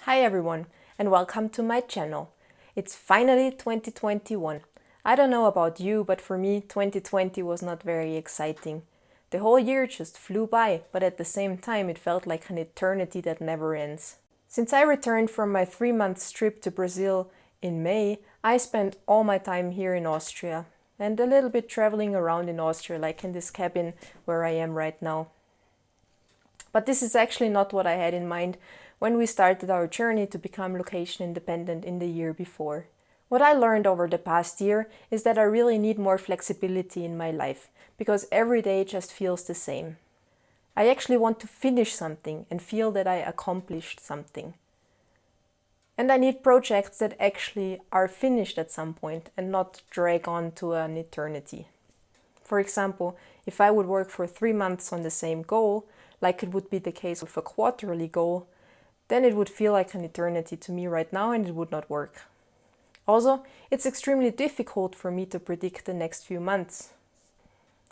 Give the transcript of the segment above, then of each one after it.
Hi everyone, and welcome to my channel. It's finally 2021. I don't know about you, but for me 2020 was not very exciting. The whole year just flew by, but at the same time it felt like an eternity that never ends. Since I returned from my 3-month trip to Brazil in May, I spent all my time here in Austria and a little bit traveling around in Austria, like in this cabin where I am right now. But this is actually not what I had in mind when we started our journey to become location independent in the year before. What I learned over the past year is that I really need more flexibility in my life, because every day just feels the same. I actually want to finish something and feel that I accomplished something. And I need projects that actually are finished at some point and not drag on to an eternity. For example, if I would work for 3 months on the same goal, like it would be the case with a quarterly goal, then it would feel like an eternity to me right now and it would not work. Also, it's extremely difficult for me to predict the next few months.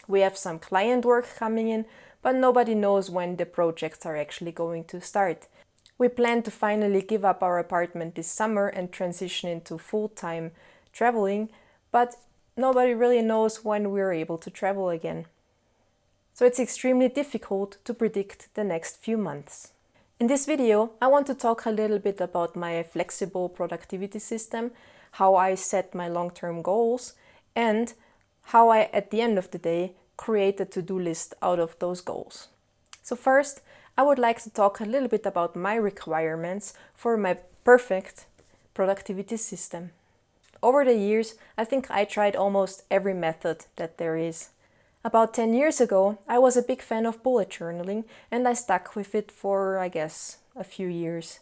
We have some client work coming in, but nobody knows when the projects are actually going to start. We plan to finally give up our apartment this summer and transition into full-time traveling, but nobody really knows when we're able to travel again. So it's extremely difficult to predict the next few months. In this video, I want to talk a little bit about my flexible productivity system, how I set my long-term goals, and how I, at the end of the day, create a to-do list out of those goals. So first, I would like to talk a little bit about my requirements for my perfect productivity system. Over the years, I think I tried almost every method that there is. About 10 years ago, I was a big fan of bullet journaling and I stuck with it for, I guess, a few years.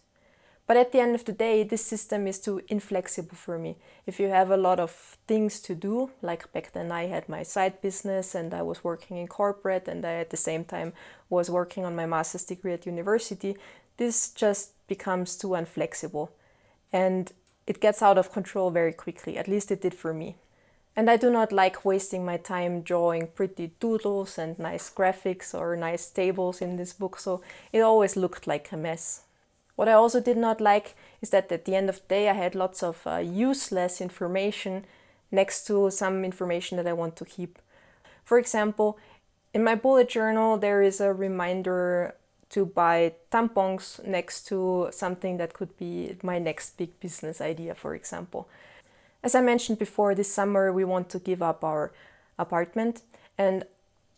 But at the end of the day, this system is too inflexible for me. If you have a lot of things to do, like back then I had my side business and I was working in corporate and I at the same time was working on my master's degree at university, this just becomes too inflexible. And it gets out of control very quickly, at least it did for me. And I do not like wasting my time drawing pretty doodles and nice graphics or nice tables in this book, so it always looked like a mess. What I also did not like is that at the end of the day I had lots of useless information next to some information that I want to keep. For example, in my bullet journal there is a reminder to buy tampons next to something that could be my next big business idea, for example. As I mentioned before, this summer we want to give up our apartment and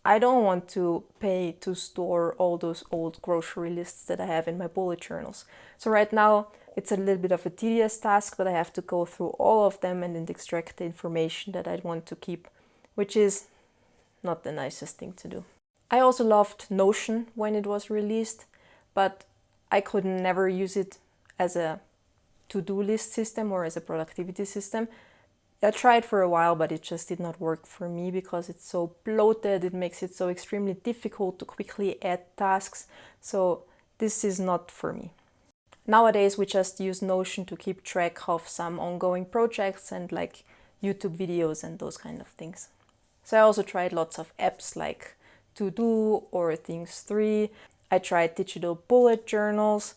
I don't want to pay to store all those old grocery lists that I have in my bullet journals. So right now it's a little bit of a tedious task, but I have to go through all of them and then extract the information that I want to keep, which is not the nicest thing to do. I also loved Notion when it was released, but I could never use it as a to-do list system or as a productivity system. I tried for a while, but it just did not work for me because it's so bloated. It makes it so extremely difficult to quickly add tasks. So this is not for me. Nowadays, we just use Notion to keep track of some ongoing projects and like YouTube videos and those kind of things. So I also tried lots of apps like To-Do or Things3. I tried digital bullet journals.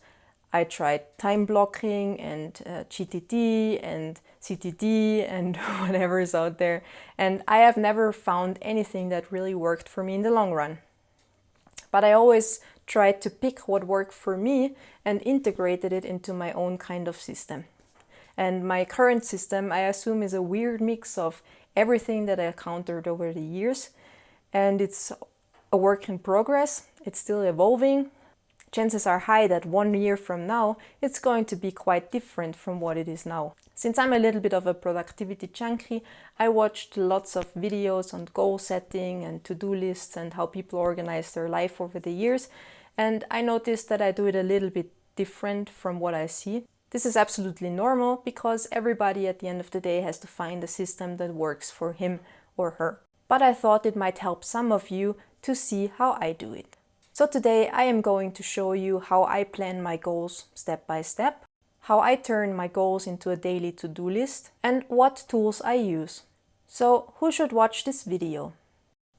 I tried time blocking and GTD and CTD and whatever is out there. And I have never found anything that really worked for me in the long run. But I always tried to pick what worked for me and integrated it into my own kind of system. And my current system, I assume, is a weird mix of everything that I encountered over the years. And it's a work in progress. It's still evolving. Chances are high that 1 year from now, it's going to be quite different from what it is now. Since I'm a little bit of a productivity junkie, I watched lots of videos on goal setting and to-do lists and how people organize their life over the years. And I noticed that I do it a little bit different from what I see. This is absolutely normal because everybody at the end of the day has to find a system that works for him or her. But I thought it might help some of you to see how I do it. So today I am going to show you how I plan my goals step by step, how I turn my goals into a daily to-do list, and what tools I use. So who should watch this video?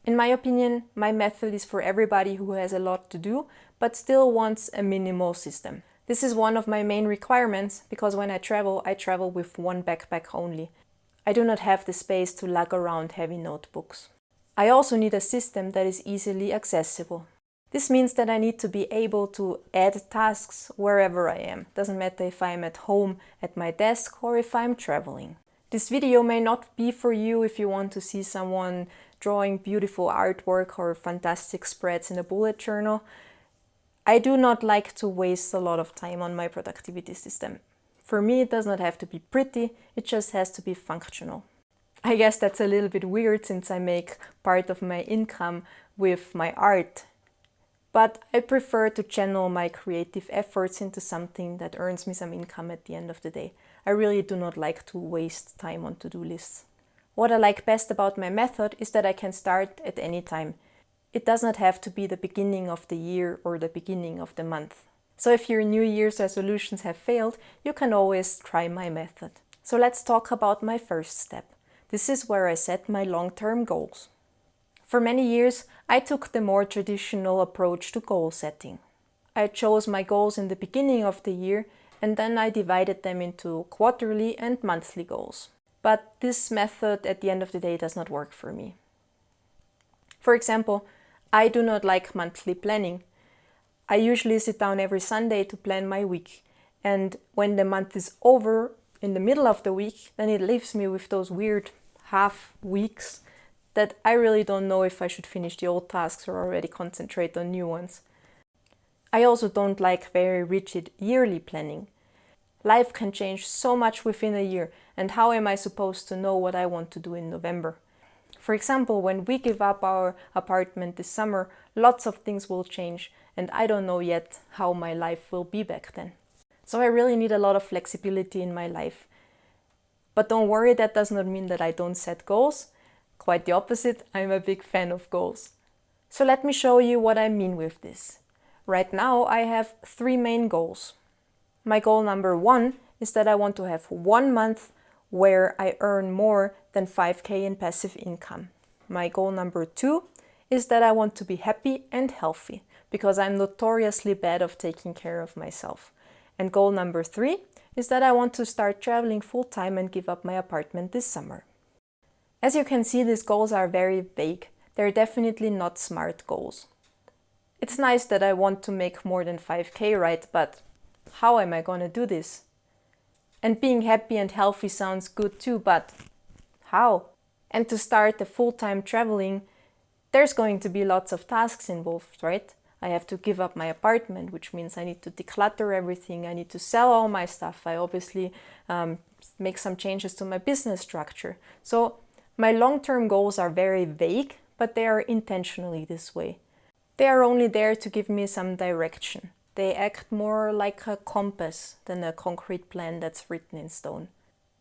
In my opinion, my method is for everybody who has a lot to do, but still wants a minimal system. This is one of my main requirements because when I travel with one backpack only. I do not have the space to lug around heavy notebooks. I also need a system that is easily accessible. This means that I need to be able to add tasks wherever I am. Doesn't matter if I'm at home at my desk or if I'm traveling. This video may not be for you if you want to see someone drawing beautiful artwork or fantastic spreads in a bullet journal. I do not like to waste a lot of time on my productivity system. For me, it does not have to be pretty, it just has to be functional. I guess that's a little bit weird since I make part of my income with my art. But I prefer to channel my creative efforts into something that earns me some income at the end of the day. I really do not like to waste time on to-do lists. What I like best about my method is that I can start at any time. It does not have to be the beginning of the year or the beginning of the month. So if your New Year's resolutions have failed, you can always try my method. So let's talk about my first step. This is where I set my long-term goals. For many years, I took the more traditional approach to goal setting. I chose my goals in the beginning of the year and then I divided them into quarterly and monthly goals. But this method at the end of the day does not work for me. For example, I do not like monthly planning. I usually sit down every Sunday to plan my week. And when the month is over, in the middle of the week, then it leaves me with those weird half weeks that I really don't know if I should finish the old tasks or already concentrate on new ones. I also don't like very rigid yearly planning. Life can change so much within a year, and how am I supposed to know what I want to do in November? For example, when we give up our apartment this summer, lots of things will change, and I don't know yet how my life will be back then. So I really need a lot of flexibility in my life. But don't worry, that does not mean that I don't set goals. Quite the opposite, I'm a big fan of goals. So let me show you what I mean with this. Right now I have 3 main goals. My goal number 1 is that I want to have 1 month where I earn more than 5K in passive income. My goal number 2 is that I want to be happy and healthy because I'm notoriously bad of taking care of myself. And goal number 3 is that I want to start traveling full-time and give up my apartment this summer. As you can see, these goals are very vague. They're definitely not smart goals. It's nice that I want to make more than 5K, right? But how am I going to do this? And being happy and healthy sounds good too, but how? And to start the full-time traveling, there's going to be lots of tasks involved, right? I have to give up my apartment, which means I need to declutter everything. I need to sell all my stuff. I obviously make some changes to my business structure. So my long-term goals are very vague, but they are intentionally this way. They are only there to give me some direction. They act more like a compass than a concrete plan that's written in stone.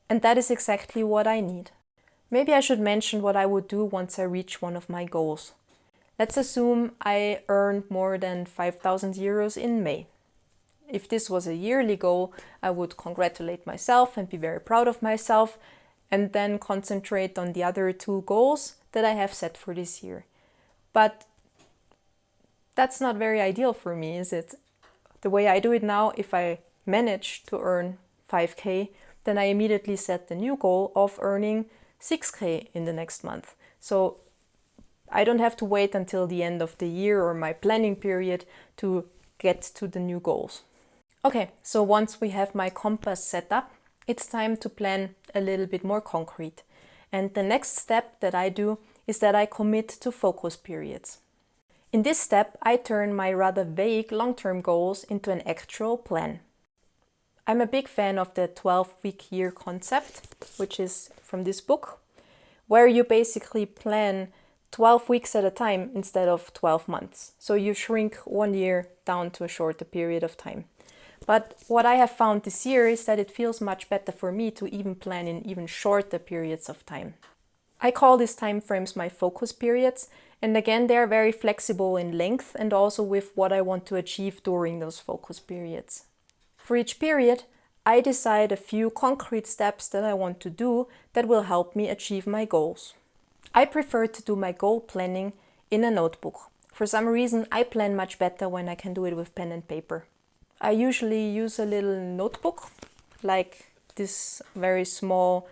And that is exactly what I need. Maybe I should mention what I would do once I reach one of my goals. Let's assume I earned more than 5,000 euros in May. If this was a yearly goal, I would congratulate myself and be very proud of myself, and then concentrate on the other 2 goals that I have set for this year. But that's not very ideal for me, is it? The way I do it now, if I manage to earn 5K, then I immediately set the new goal of earning 6K in the next month. So I don't have to wait until the end of the year or my planning period to get to the new goals. Okay, so once we have my compass set up, it's time to plan a little bit more concrete. And the next step that I do is that I commit to focus periods. In this step, I turn my rather vague long-term goals into an actual plan. I'm a big fan of the 12-week year concept, which is from this book, where you basically plan 12 weeks at a time instead of 12 months. So you shrink 1 year down to a shorter period of time. But what I have found this year is that it feels much better for me to even plan in even shorter periods of time. I call these time frames my focus periods, and again they are very flexible in length and also with what I want to achieve during those focus periods. For each period, I decide a few concrete steps that I want to do that will help me achieve my goals. I prefer to do my goal planning in a notebook. For some reason, I plan much better when I can do it with pen and paper. I usually use a little notebook, like this very small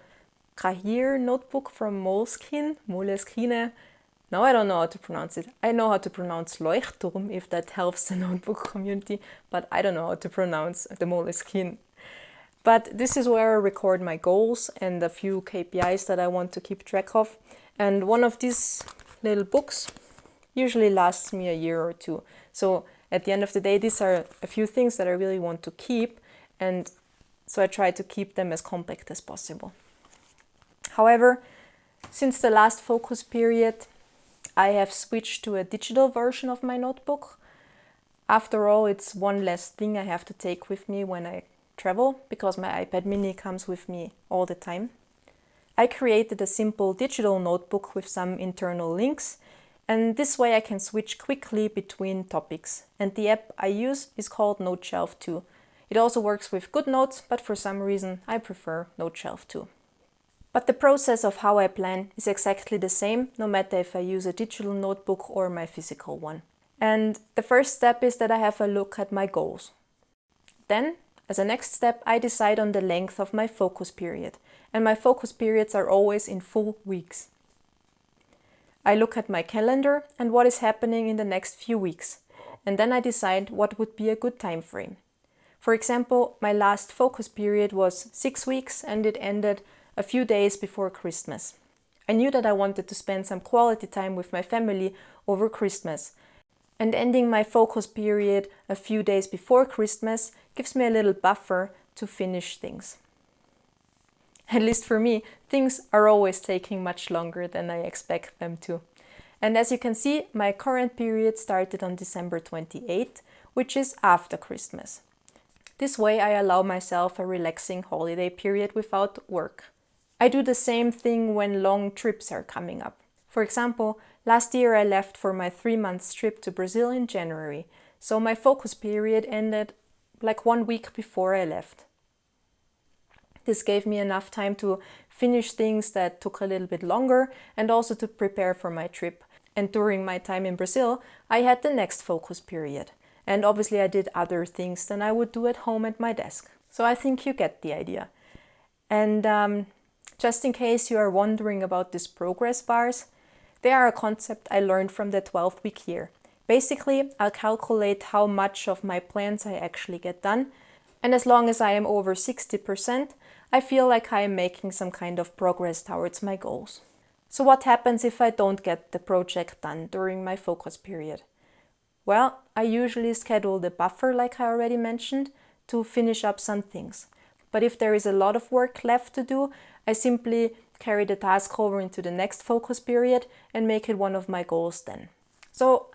Kahir notebook from Moleskine. Now I don't know how to pronounce it. I know how to pronounce Leuchtturm, if that helps the notebook community, but I don't know how to pronounce the Moleskine. But this is where I record my goals and a few KPIs that I want to keep track of. And one of these little books usually lasts me a year or two. So at the end of the day, these are a few things that I really want to keep, and so I try to keep them as compact as possible. However, since the last focus period, I have switched to a digital version of my notebook. After all, it's one less thing I have to take with me when I travel, because my iPad mini comes with me all the time. I created a simple digital notebook with some internal links, and this way I can switch quickly between topics. And the app I use is called Noteshelf too. It also works with Goodnotes, but for some reason I prefer Noteshelf too. But the process of how I plan is exactly the same, no matter if I use a digital notebook or my physical one. And the first step is that I have a look at my goals. Then, as a next step, I decide on the length of my focus period. And my focus periods are always in full weeks. I look at my calendar and what is happening in the next few weeks. And then I decide what would be a good time frame. For example, my last focus period was 6 weeks and it ended a few days before Christmas. I knew that I wanted to spend some quality time with my family over Christmas. And ending my focus period a few days before Christmas gives me a little buffer to finish things. At least for me, things are always taking much longer than I expect them to. And as you can see, my current period started on December 28th, which is after Christmas. This way I allow myself a relaxing holiday period without work. I do the same thing when long trips are coming up. For example, last year I left for my 3-month trip to Brazil in January, so my focus period ended like 1 week before I left. This gave me enough time to finish things that took a little bit longer and also to prepare for my trip. And during my time in Brazil, I had the next focus period. And obviously I did other things than I would do at home at my desk. So I think you get the idea. And just in case you are wondering about these progress bars, they are a concept I learned from the 12-week year. Basically, I'll calculate how much of my plans I actually get done. And as long as I am over 60%, I feel like I am making some kind of progress towards my goals. So what happens if I don't get the project done during my focus period? Well, I usually schedule the buffer, like I already mentioned, to finish up some things. But if there is a lot of work left to do, I simply carry the task over into the next focus period and make it one of my goals then. So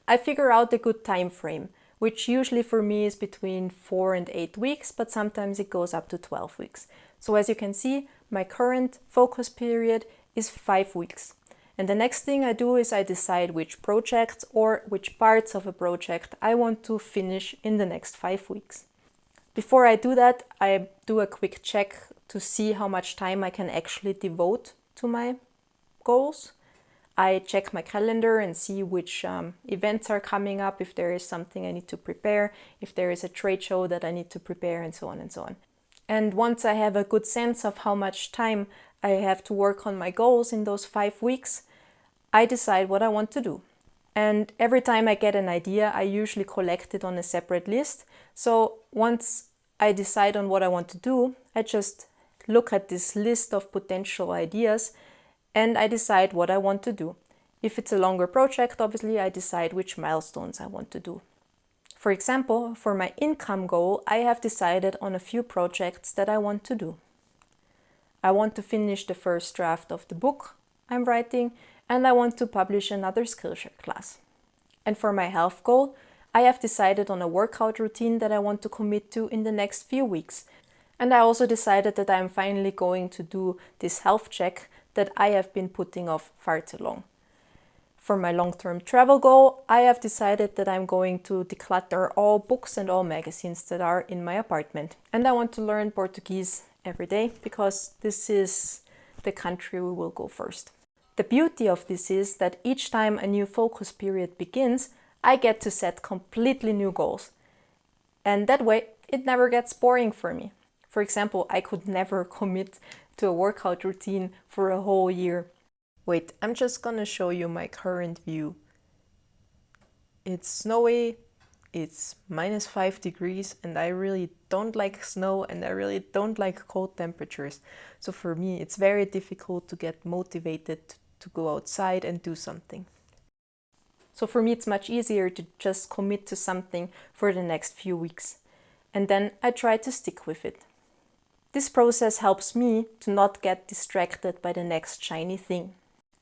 I figure out a good time frame, which usually for me is between 4 and 8 weeks, but sometimes it goes up to 12 weeks. So as you can see, my current focus period is 5 weeks. And the next thing I do is I decide which projects or which parts of a project I want to finish in the next 5 weeks. Before I do that, I do a quick check to see how much time I can actually devote to my goals. I check my calendar and see which events are coming up, if there is something I need to prepare, if there is a trade show that I need to prepare, and so on and so on. And once I have a good sense of how much time I have to work on my goals in those 5 weeks, I decide what I want to do. And every time I get an idea, I usually collect it on a separate list. So once I decide on what I want to do, I just look at this list of potential ideas and I decide what I want to do. If it's a longer project, obviously I decide which milestones I want to do. For example, for my income goal, I have decided on a few projects that I want to do. I want to finish the first draft of the book I'm writing, and I want to publish another Skillshare class. And for my health goal, I have decided on a workout routine that I want to commit to in the next few weeks. And I also decided that I'm finally going to do this health check that I have been putting off far too long. For my long-term travel goal, I have decided that I'm going to declutter all books and all magazines that are in my apartment. And I want to learn Portuguese every day because this is the country we will go first. The beauty of this is that each time a new focus period begins, I get to set completely new goals. And that way, it never gets boring for me. For example, I could never commit to a workout routine for a whole year. Wait, I'm just gonna show you my current view. It's snowy, it's -5 degrees, and I really don't like snow and I really don't like cold temperatures. So for me, it's very difficult to get motivated to go outside and do something. So for me, it's much easier to just commit to something for the next few weeks. And then I try to stick with it. This process helps me to not get distracted by the next shiny thing.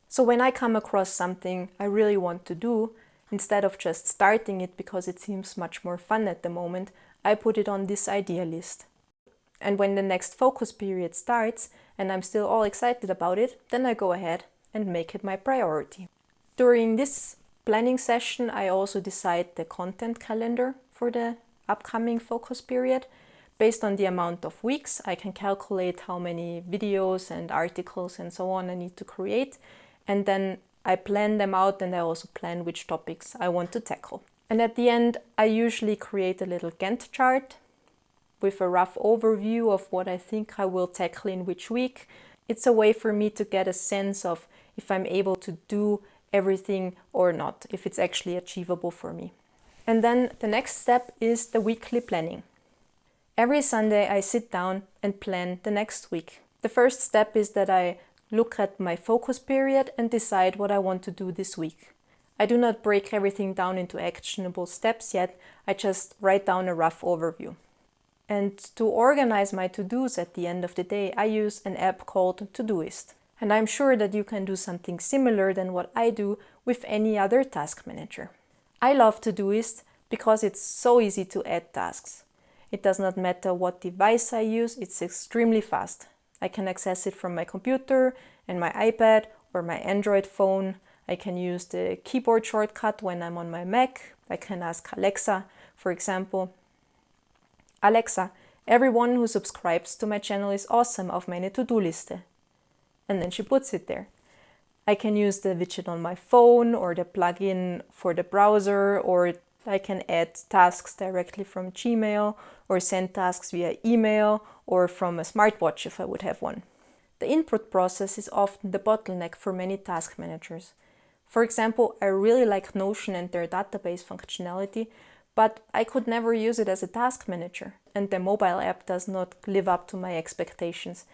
So when I come across something I really want to do, instead of just starting it because it seems much more fun at the moment, I put it on this idea list. And when the next focus period starts and I'm still all excited about it, then I go ahead and make it my priority. During this planning session, I also decide the content calendar for the upcoming focus period. Based on the amount of weeks, I can calculate how many videos and articles and so on I need to create. And then I plan them out, and I also plan which topics I want to tackle. And at the end, I usually create a little Gantt chart with a rough overview of what I think I will tackle in which week. It's a way for me to get a sense of if I'm able to do everything or not, if it's actually achievable for me. And then the next step is the weekly planning. Every Sunday I sit down and plan the next week. The first step is that I look at my focus period and decide what I want to do this week. I do not break everything down into actionable steps yet, I just write down a rough overview. And to organize my to-dos at the end of the day, I use an app called Todoist. And I'm sure that you can do something similar than what I do with any other task manager. I love Todoist because it's so easy to add tasks. It does not matter what device I use, it's extremely fast. I can access it from my computer and my iPad or my Android phone. I can use the keyboard shortcut when I'm on my Mac. I can ask Alexa, for example, Alexa, everyone who subscribes to my channel is awesome auf meine To-Do-Liste. And then she puts it there. I can use the widget on my phone or the plugin for the browser, or I can add tasks directly from Gmail or send tasks via email or from a smartwatch if I would have one. The input process is often the bottleneck for many task managers. For example, I really like Notion and their database functionality, but I could never use it as a task manager, and the mobile app does not live up to my expectations.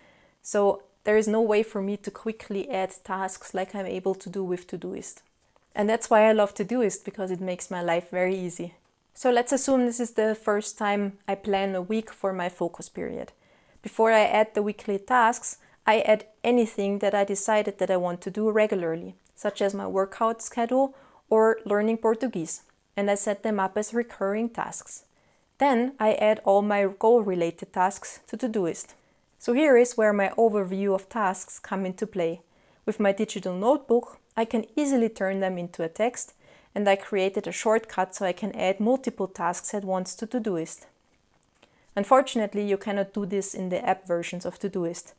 So there is no way for me to quickly add tasks like I'm able to do with Todoist. And that's why I love Todoist, because it makes my life very easy. So let's assume this is the first time I plan a week for my focus period. Before I add the weekly tasks, I add anything that I decided that I want to do regularly, such as my workout schedule or learning Portuguese, and I set them up as recurring tasks. Then I add all my goal-related tasks to Todoist. So here is where my overview of tasks come into play. With my digital notebook, I can easily turn them into a text, and I created a shortcut so I can add multiple tasks at once to Todoist. Unfortunately, you cannot do this in the app versions of Todoist.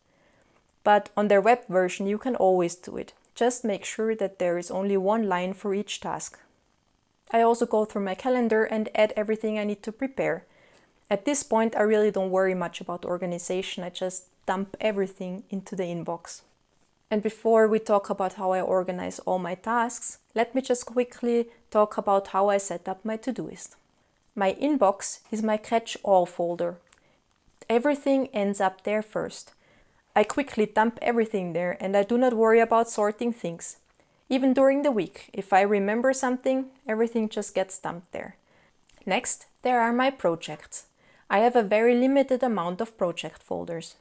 But on their web version, you can always do it. Just make sure that there is only one line for each task. I also go through my calendar and add everything I need to prepare. At this point, I really don't worry much about organization. I just dump everything into the inbox. And before we talk about how I organize all my tasks, let me just quickly talk about how I set up my Todoist. My inbox is my catch-all folder. Everything ends up there first. I quickly dump everything there, and I do not worry about sorting things. Even during the week, if I remember something, everything just gets dumped there. Next, there are my projects. I have a very limited amount of project folders.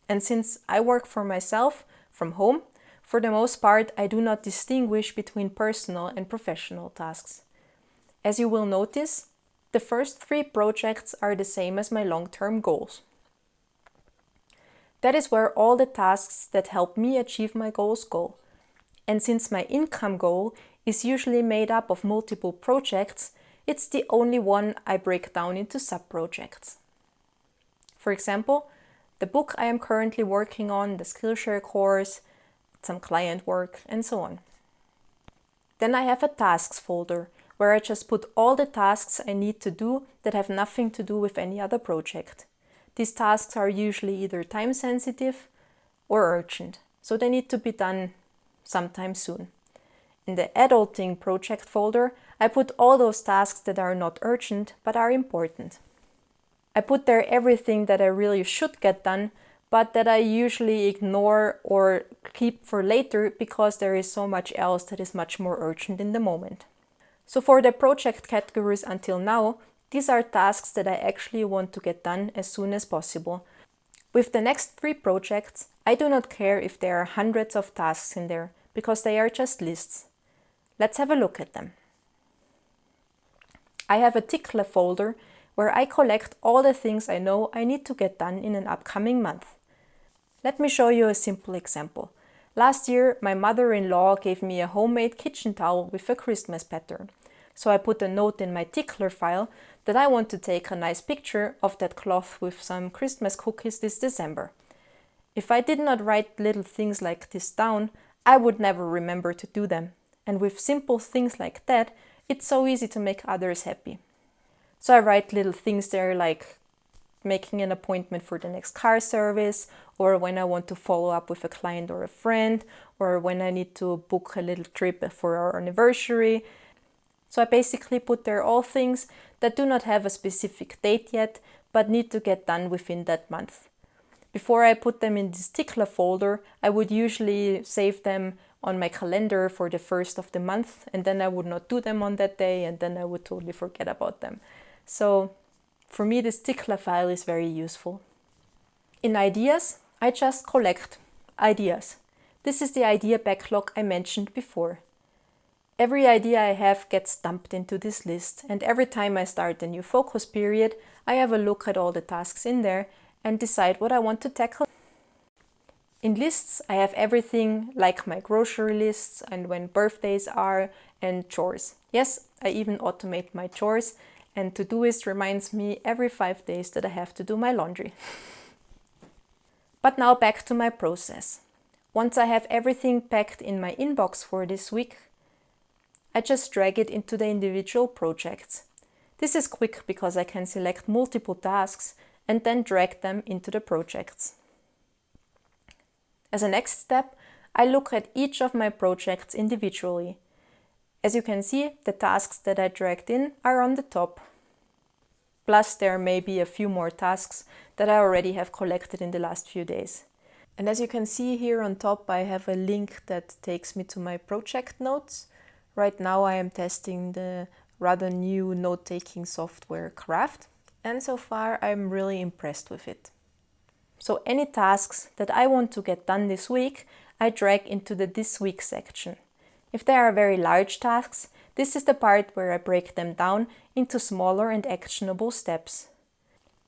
And since I work for myself from home, for the most part, I do not distinguish between personal and professional tasks. As you will notice, the first 3 projects are the same as my long-term goals. That is where all the tasks that help me achieve my goals go. And since my income goal is usually made up of multiple projects, it's the only one I break down into sub-projects. For example, the book I am currently working on, the Skillshare course, some client work, and so on. Then I have a tasks folder where I just put all the tasks I need to do that have nothing to do with any other project. These tasks are usually either time sensitive or urgent, so they need to be done sometime soon. In the adulting project folder, I put all those tasks that are not urgent but are important. I put there everything that I really should get done, but that I usually ignore or keep for later because there is so much else that is much more urgent in the moment. So for the project categories until now, these are tasks that I actually want to get done as soon as possible. With the next 3 projects, I do not care if there are hundreds of tasks in there, because they are just lists. Let's have a look at them. I have a tickler folder where I collect all the things I know I need to get done in an upcoming month. Let me show you a simple example. Last year, my mother-in-law gave me a homemade kitchen towel with a Christmas pattern. So I put a note in my tickler file that I want to take a nice picture of that cloth with some Christmas cookies this December. If I did not write little things like this down, I would never remember to do them. And with simple things like that, it's so easy to make others happy. So I write little things there like making an appointment for the next car service, or when I want to follow up with a client or a friend, or when I need to book a little trip for our anniversary. So I basically put there all things that do not have a specific date yet, but need to get done within that month. Before I put them in this tickler folder, I would usually save them on my calendar for the first of the month, and then I would not do them on that day, and then I would totally forget about them. So for me, this tickler file is very useful. In ideas, I just collect ideas. This is the idea backlog I mentioned before. Every idea I have gets dumped into this list, and every time I start a new focus period, I have a look at all the tasks in there and decide what I want to tackle. In lists, I have everything like my grocery lists and when birthdays are and chores. Yes, I even automate my chores, and Todoist reminds me every 5 days that I have to do my laundry. But now back to my process. Once I have everything packed in my inbox for this week, I just drag it into the individual projects. This is quick because I can select multiple tasks and then drag them into the projects. As a next step, I look at each of my projects individually. As you can see, the tasks that I dragged in are on the top. Plus, there may be a few more tasks that I already have collected in the last few days. And as you can see here on top, I have a link that takes me to my project notes. Right now I am testing the rather new note-taking software Craft, and so far I'm really impressed with it. So any tasks that I want to get done this week, I drag into the This Week section. If they are very large tasks, this is the part where I break them down into smaller and actionable steps.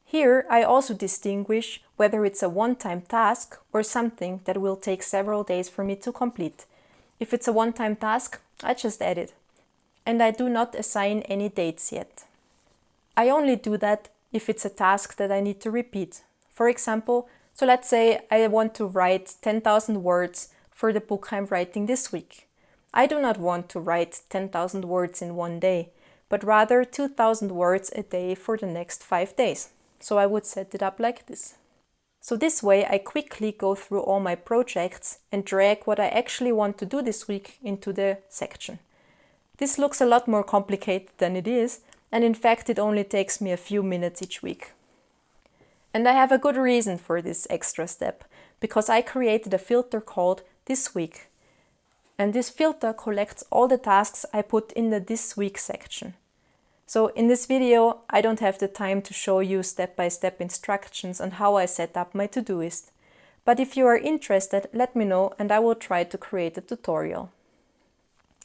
Here I also distinguish whether it's a one-time task or something that will take several days for me to complete. If it's a one-time task, I just add it. And I do not assign any dates yet. I only do that if it's a task that I need to repeat. For example, so let's say I want to write 10,000 words for the book I'm writing this week. I do not want to write 10,000 words in one day, but rather 2,000 words a day for the next 5 days. So I would set it up like this. So this way I quickly go through all my projects and drag what I actually want to do this week into the section. This looks a lot more complicated than it is, and in fact it only takes me a few minutes each week. And I have a good reason for this extra step, because I created a filter called This Week. And this filter collects all the tasks I put in the This Week section. So in this video, I don't have the time to show you step-by-step instructions on how I set up my Todoist. But if you are interested, let me know and I will try to create a tutorial.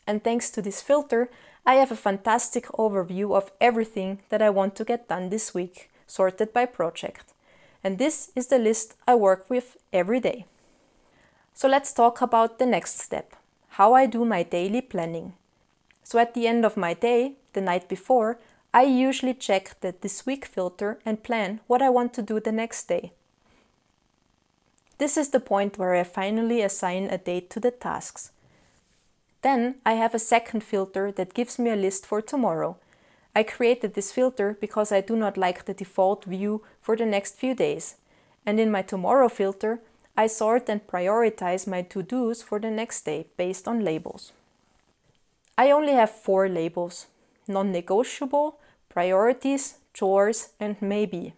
And thanks to this filter, I have a fantastic overview of everything that I want to get done this week, sorted by project. And this is the list I work with every day. So let's talk about the next step, how I do my daily planning. So at the end of my day, the night before, I usually check the This Week filter and plan what I want to do the next day. This is the point where I finally assign a date to the tasks. Then I have a second filter that gives me a list for tomorrow. I created this filter because I do not like the default view for the next few days. And in my tomorrow filter, I sort and prioritize my to-dos for the next day based on labels. I only have 4 labels: non-negotiable, priorities, chores, and maybe.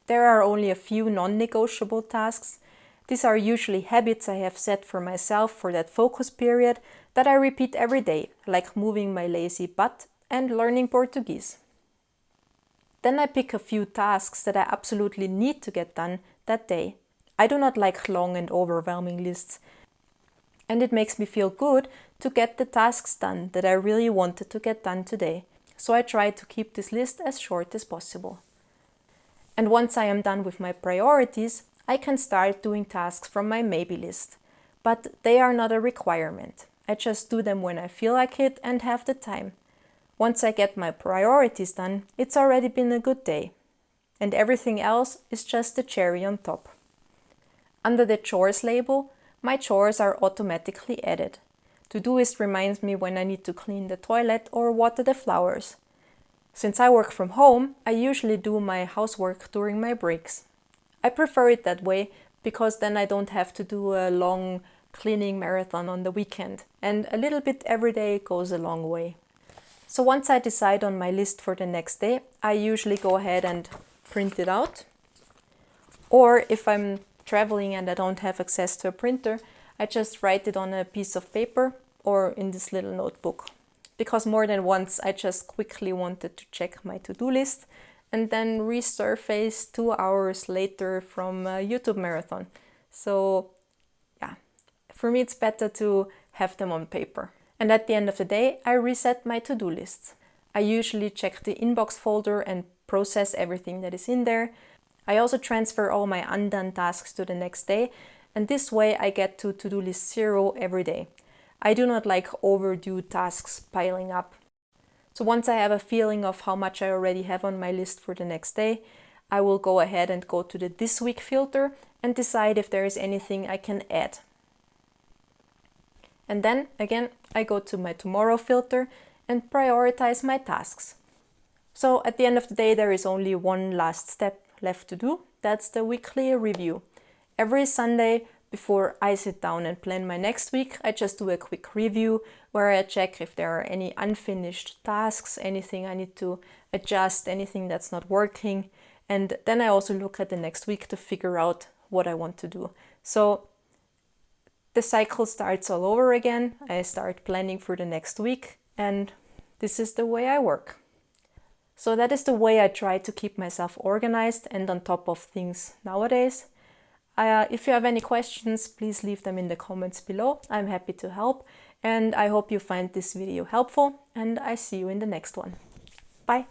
There are only a few non-negotiable tasks. These are usually habits I have set for myself for that focus period that I repeat every day, like moving my lazy butt and learning Portuguese. Then I pick a few tasks that I absolutely need to get done that day. I do not like long and overwhelming lists, and it makes me feel good to get the tasks done that I really wanted to get done today. So I try to keep this list as short as possible. And once I am done with my priorities, I can start doing tasks from my maybe list. But they are not a requirement. I just do them when I feel like it and have the time. Once I get my priorities done, it's already been a good day. And everything else is just the cherry on top. Under the chores label, my chores are automatically added. Todoist reminds me when I need to clean the toilet or water the flowers. Since I work from home, I usually do my housework during my breaks. I prefer it that way because then I don't have to do a long cleaning marathon on the weekend, and a little bit every day goes a long way. So once I decide on my list for the next day, I usually go ahead and print it out. Or if I'm traveling and I don't have access to a printer, I just write it on a piece of paper or in this little notebook. Because more than once I just quickly wanted to check my to-do list and then resurface 2 hours later from a YouTube marathon. So yeah, for me it's better to have them on paper. And at the end of the day, I reset my to-do list. I usually check the inbox folder and process everything that is in there. I also transfer all my undone tasks to the next day, and this way I get to to-do list 0 every day. I do not like overdue tasks piling up. So once I have a feeling of how much I already have on my list for the next day, I will go ahead and go to the this week filter and decide if there is anything I can add. And then again, I go to my tomorrow filter and prioritize my tasks. So at the end of the day, there is only one last step left to do. That's the weekly review. Every Sunday, before I sit down and plan my next week, I just do a quick review where I check if there are any unfinished tasks, anything I need to adjust, anything that's not working. And then I also look at the next week to figure out what I want to do. So the cycle starts all over again. I start planning for the next week, and this is the way I work. So that is the way I try to keep myself organized and on top of things nowadays. If you have any questions, please leave them in the comments below. I'm happy to help, and I hope you find this video helpful, and I see you in the next one. Bye!